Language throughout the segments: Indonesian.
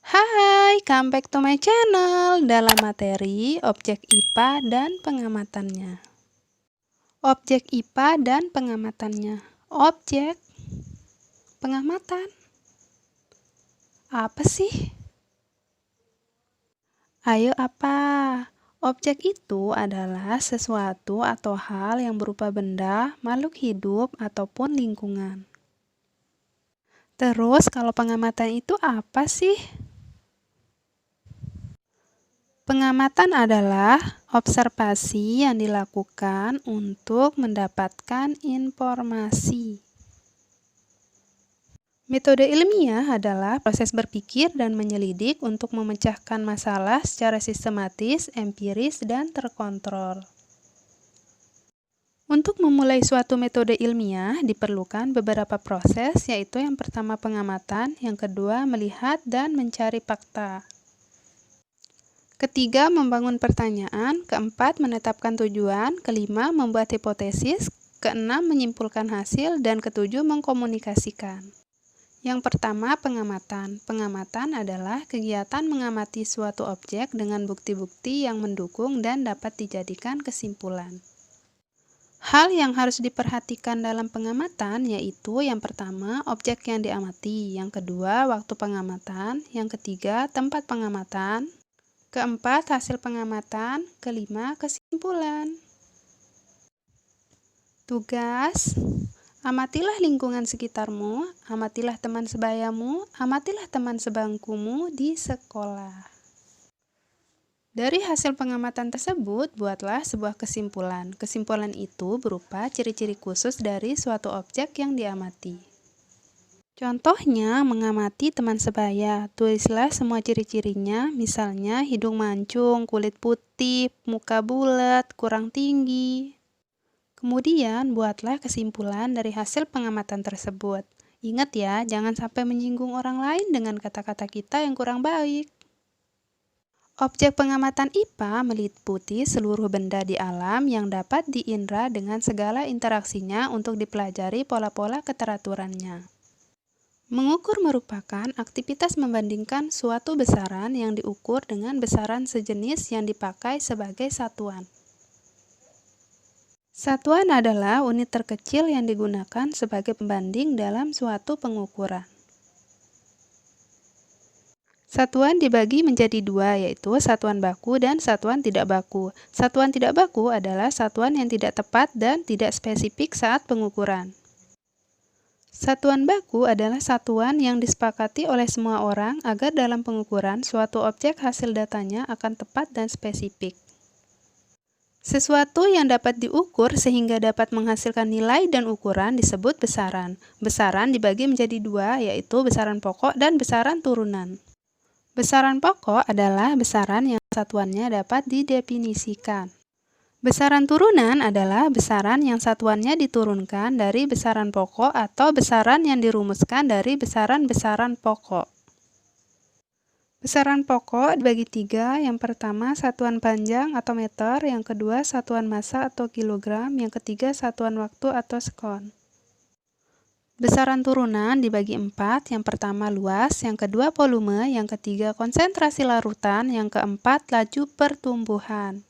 Hai, come back to my channel dalam materi objek IPA dan pengamatannya. Objek IPA dan pengamatannya. Objek pengamatan. Apa sih? Ayo apa? Objek itu adalah sesuatu atau hal yang berupa benda, makhluk hidup, ataupun lingkungan. Terus, kalau pengamatan itu apa sih? Pengamatan adalah observasi yang dilakukan untuk mendapatkan informasi. Metode ilmiah adalah proses berpikir dan menyelidik untuk memecahkan masalah secara sistematis, empiris, dan terkontrol. Untuk memulai suatu metode ilmiah, diperlukan beberapa proses, yaitu yang pertama pengamatan, yang kedua melihat dan mencari fakta. Ketiga, membangun pertanyaan. Keempat, menetapkan tujuan. Kelima, membuat hipotesis. Keenam, menyimpulkan hasil. Dan ketujuh, mengkomunikasikan. Yang pertama, pengamatan. Pengamatan adalah kegiatan mengamati suatu objek dengan bukti-bukti yang mendukung dan dapat dijadikan kesimpulan. Hal yang harus diperhatikan dalam pengamatan yaitu yang pertama, objek yang diamati. Yang kedua, waktu pengamatan. Yang ketiga, tempat pengamatan. Keempat, hasil pengamatan. Kelima, kesimpulan. Tugas: amatilah lingkungan sekitarmu, amatilah teman sebayamu, amatilah teman sebangkumu di sekolah. Dari hasil pengamatan tersebut, buatlah sebuah kesimpulan. Kesimpulan itu berupa ciri-ciri khusus dari suatu objek yang diamati. Contohnya, mengamati teman sebaya. Tulislah semua ciri-cirinya, misalnya hidung mancung, kulit putih, muka bulat, kurang tinggi. Kemudian, buatlah kesimpulan dari hasil pengamatan tersebut. Ingat ya, jangan sampai menyinggung orang lain dengan kata-kata kita yang kurang baik. Objek pengamatan IPA meliputi seluruh benda di alam yang dapat diindra dengan segala interaksinya untuk dipelajari pola-pola keteraturannya. Mengukur merupakan aktivitas membandingkan suatu besaran yang diukur dengan besaran sejenis yang dipakai sebagai satuan. Satuan adalah unit terkecil yang digunakan sebagai pembanding dalam suatu pengukuran. Satuan dibagi menjadi dua, yaitu satuan baku dan satuan tidak baku. Satuan tidak baku adalah satuan yang tidak tepat dan tidak spesifik saat pengukuran. Satuan baku adalah satuan yang disepakati oleh semua orang agar dalam pengukuran suatu objek hasil datanya akan tepat dan spesifik. Sesuatu yang dapat diukur sehingga dapat menghasilkan nilai dan ukuran disebut besaran. Besaran dibagi menjadi dua, yaitu besaran pokok dan besaran turunan. Besaran pokok adalah besaran yang satuannya dapat didefinisikan. Besaran turunan adalah besaran yang satuannya diturunkan dari besaran pokok atau besaran yang dirumuskan dari besaran-besaran pokok. Besaran pokok dibagi tiga, yang pertama satuan panjang atau meter, yang kedua satuan massa atau kilogram, yang ketiga satuan waktu atau sekon. Besaran turunan dibagi empat, yang pertama luas, yang kedua volume, yang ketiga konsentrasi larutan, yang keempat laju pertumbuhan.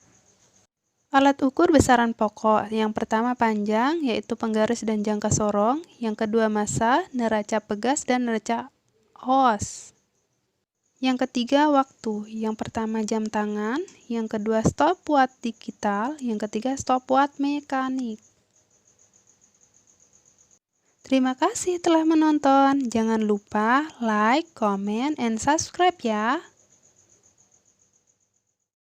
Alat ukur besaran pokok, yang pertama panjang, yaitu penggaris dan jangka sorong, yang kedua massa, neraca pegas dan neraca Ohm. Yang ketiga waktu, yang pertama jam tangan, yang kedua stopwatch digital, yang ketiga stopwatch mekanik. Terima kasih telah menonton, jangan lupa like, comment, and subscribe ya.